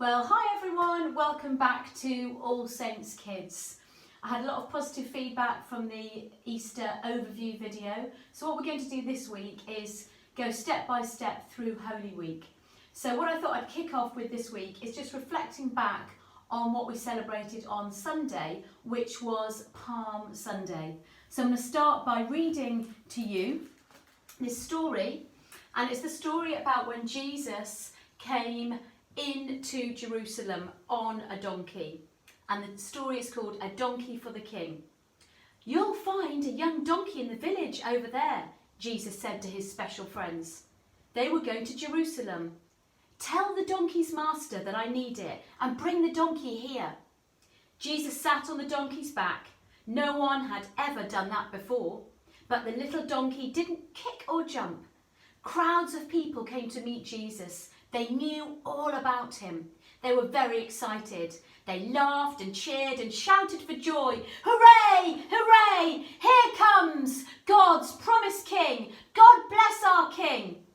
Well, hi everyone, welcome back to All Saints Kids. I had a lot of positive feedback from the Easter overview video. So what we're going to do this week is go step by step through Holy Week. So what I thought I'd kick off with this week is just reflecting back on what we celebrated on Sunday, which was Palm Sunday. So I'm going to start by reading to you this story, and it's the story about when Jesus came into Jerusalem on a donkey, and the story is called A Donkey for the King. "You'll find a young donkey in the village over there," Jesus said to his special friends. They were going to Jerusalem. "Tell the donkey's master that I need it and bring the donkey here." Jesus sat on the donkey's back. No one had ever done that before, but the little donkey didn't kick or jump. Crowds of people came to meet Jesus. They knew all about him. They were very excited. They laughed and cheered and shouted for joy. "Hooray! Hooray! Here comes God's promised king! God bless our king!"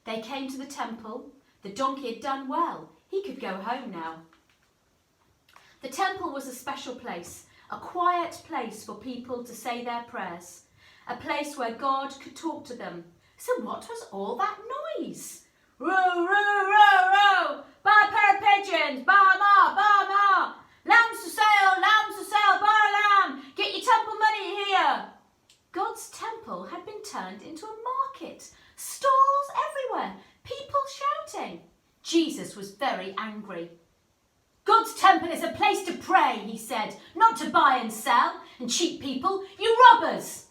They came to the temple. The donkey had done well. He could go home now. The temple was a special place, a quiet place for people to say their prayers, a place where God could talk to them. So what was all that noise? "Row, row, row, row, buy a pair of pigeons, ba ma, ba ma, lambs for sale, buy a lamb, get your temple money here." God's temple had been turned into a market, stalls everywhere, people shouting. Jesus was very angry. "God's temple is a place to pray," he said, "not to buy and sell and cheat people, you robbers."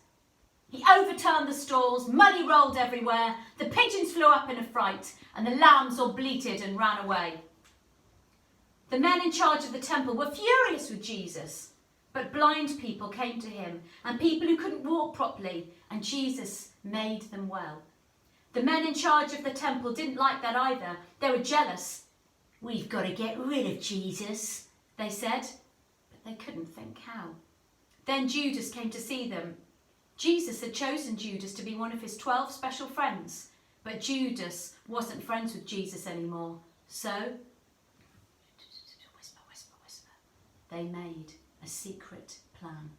He overturned the stalls, money rolled everywhere, the pigeons flew up in a fright, and the lambs all bleated and ran away. The men in charge of the temple were furious with Jesus, but blind people came to him, and people who couldn't walk properly, and Jesus made them well. The men in charge of the temple didn't like that either. They were jealous. "We've got to get rid of Jesus," they said, but they couldn't think how. Then Judas came to see them. Jesus had chosen Judas to be one of his 12 special friends, but Judas wasn't friends with Jesus anymore. So, whisper, they made a secret plan.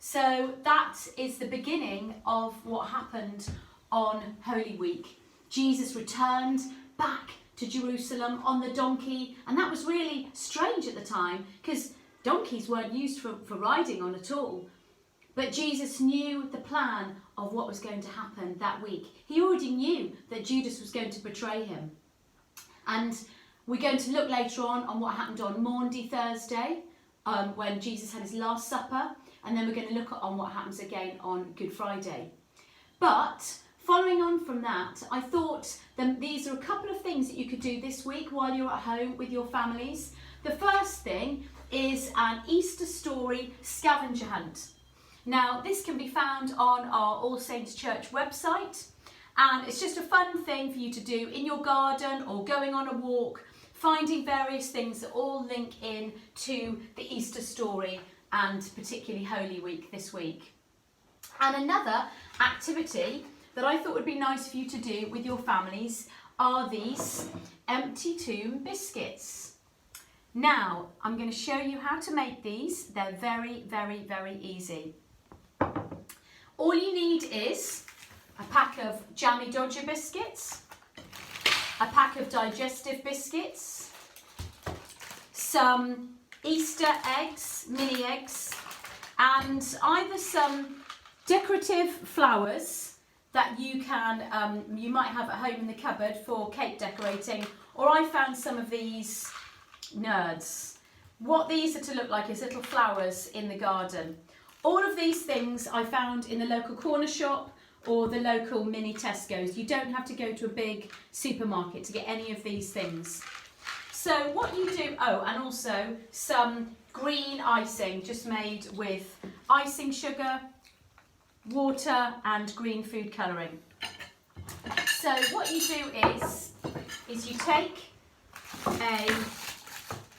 So that is the beginning of what happened on Holy Week. Jesus returned back to Jerusalem on the donkey, and that was really strange at the time because donkeys weren't used for riding on at all. But Jesus knew the plan of what was going to happen that week. He already knew that Judas was going to betray him. And we're going to look later on what happened on Maundy Thursday, when Jesus had his Last Supper. And then we're going to look on what happens again on Good Friday. But following on from that, I thought that these are a couple of things that you could do this week while you're at home with your families. The first thing is an Easter story scavenger hunt. Now, this can be found on our All Saints Church website, and it's just a fun thing for you to do in your garden or going on a walk, finding various things that all link in to the Easter story and particularly Holy Week this week. And another activity that I thought would be nice for you to do with your families are these empty tomb biscuits. Now, I'm going to show you how to make these. They're very, very, very easy. All you need is a pack of Jammy Dodger biscuits, a pack of digestive biscuits, some Easter eggs, mini eggs, and either some decorative flowers that you might have at home in the cupboard for cake decorating, or I found some of these nerds. What these are to look like is little flowers in the garden. All of these things I found in the local corner shop or the local mini Tesco's. You don't have to go to a big supermarket to get any of these things. So what you do, and also some green icing just made with icing sugar, water and green food colouring. So what you do is you take a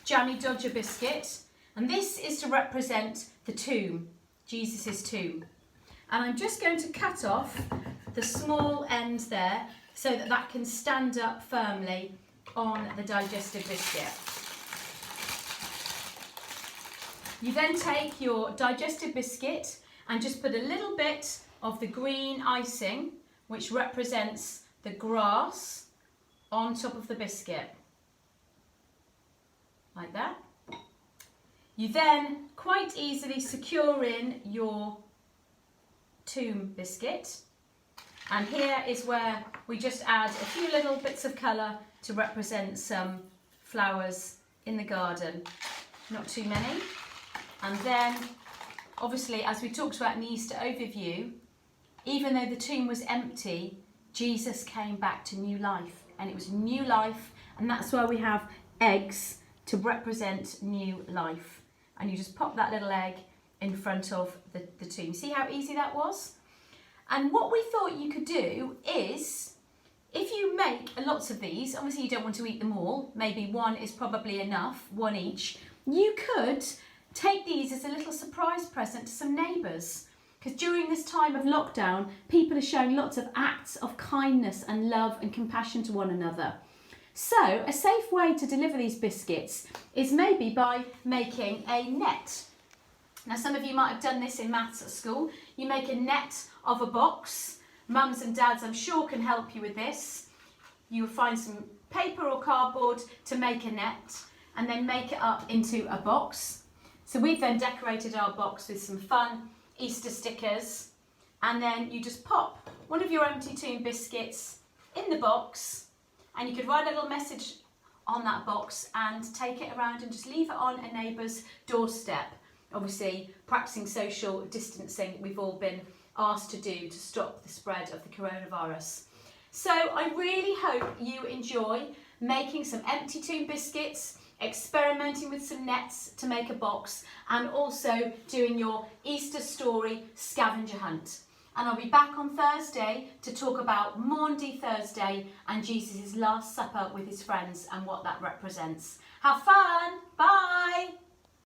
Jammy Dodger biscuit, and this is to represent the tomb, Jesus' tomb. And I'm just going to cut off the small end there so that that can stand up firmly on the digestive biscuit. You then take your digestive biscuit and just put a little bit of the green icing, which represents the grass, on top of the biscuit. Like that. You then quite easily secure in your tomb biscuit. And here is where we just add a few little bits of colour to represent some flowers in the garden. Not too many. And then, obviously, as we talked about in the Easter overview, even though the tomb was empty, Jesus came back to new life. And it was new life, and that's why we have eggs to represent new life. And you just pop that little egg in front of the tomb. See how easy that was? And what we thought you could do is, if you make lots of these, obviously you don't want to eat them all, maybe one is probably enough, one each, you could take these as a little surprise present to some neighbours. Because during this time of lockdown, people are showing lots of acts of kindness and love and compassion to one another. So a safe way to deliver these biscuits is maybe by making a net. Now, some of you might have done this in maths at school. You make a net of a box. Mums and dads, I'm sure, can help you with this. You'll find some paper or cardboard to make a net and then make it up into a box. So we've then decorated our box with some fun Easter stickers, and then you just pop one of your empty tomb biscuits in the box, and you could write a little message on that box and take it around and just leave it on a neighbour's doorstep. Obviously, practicing social distancing that we've all been asked to do to stop the spread of the coronavirus. So I really hope you enjoy making some empty tomb biscuits, experimenting with some nets to make a box, and also doing your Easter story scavenger hunt. And I'll be back on Thursday to talk about Maundy Thursday and Jesus' Last Supper with his friends and what that represents. Have fun! Bye!